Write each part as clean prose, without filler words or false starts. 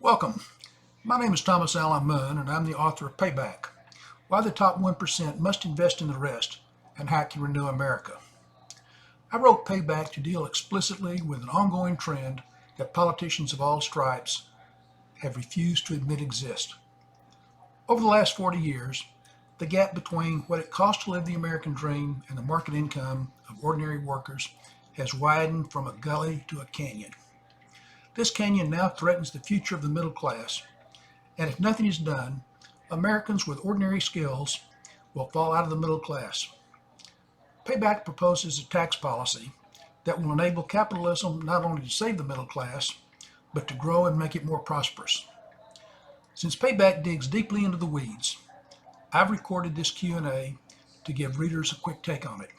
Welcome. My name is Thomas Allen Moon, and I'm the author of Payback: Why the Top 1% Must Invest in the Rest and How It Can Renew America. I wrote Payback to deal explicitly with an ongoing trend that politicians of all stripes have refused to admit exists. Over the last 40 years, the gap between what it costs to live the American dream and the market income of ordinary workers has widened from a gully to a canyon. This canyon now threatens the future of the middle class, and if nothing is done, Americans with ordinary skills will fall out of the middle class. Payback proposes a tax policy that will enable capitalism not only to save the middle class, but to grow and make it more prosperous. Since Payback digs deeply into the weeds, I've recorded this Q&A to give readers a quick take on it.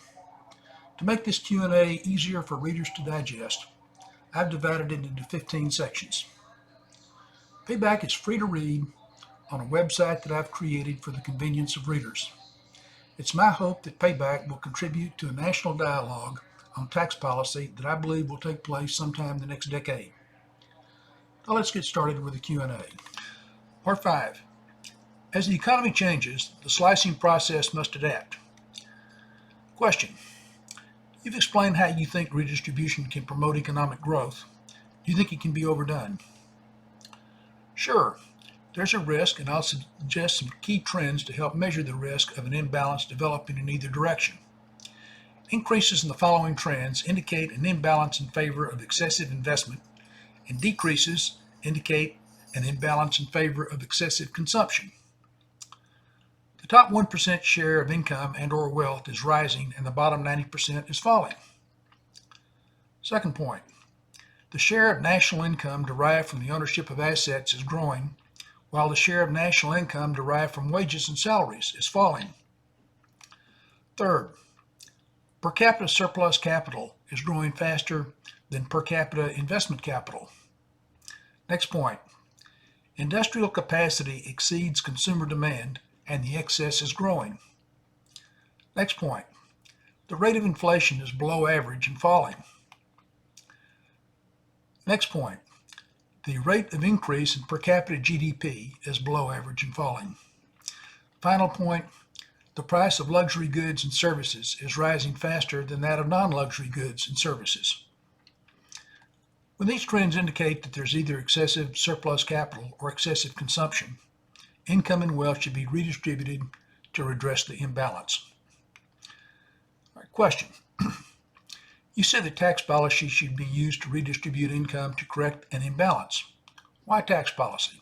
To make this Q&A easier for readers to digest, I've divided it into 15 sections. Payback is free to read on a website that I've created for the convenience of readers. It's my hope that Payback will contribute to a national dialogue on tax policy that I believe will take place sometime in the next decade. Now let's get started with the Q&A. Part 5. As the economy changes, the slicing process must adapt. Question. You've explained how you think redistribution can promote economic growth. Do you think it can be overdone? Sure. There's a risk, and I'll suggest some key trends to help measure the risk of an imbalance developing in either direction. Increases in the following trends indicate an imbalance in favor of excessive investment, and decreases indicate an imbalance in favor of excessive consumption. The top 1% share of income and/or wealth is rising, and the bottom 90% is falling. Second point, the share of national income derived from the ownership of assets is growing, while the share of national income derived from wages and salaries is falling. Third, per capita surplus capital is growing faster than per capita investment capital. Next point, industrial capacity exceeds consumer demand, and the excess is growing. Next point, the rate of inflation is below average and falling. Next point, the rate of increase in per capita GDP is below average and falling. Final point, the price of luxury goods and services is rising faster than that of non-luxury goods and services. When these trends indicate that there's either excessive surplus capital or excessive consumption, income and wealth should be redistributed to redress the imbalance. All right, question. You said that tax policy should be used to redistribute income to correct an imbalance. Why tax policy?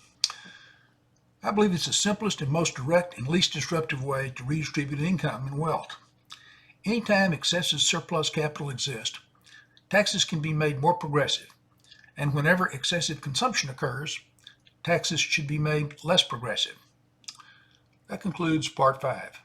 I believe it's the simplest and most direct and least disruptive way to redistribute income and wealth. Anytime excessive surplus capital exists, taxes can be made more progressive, and whenever excessive consumption occurs, taxes should be made less progressive. That concludes Part 5.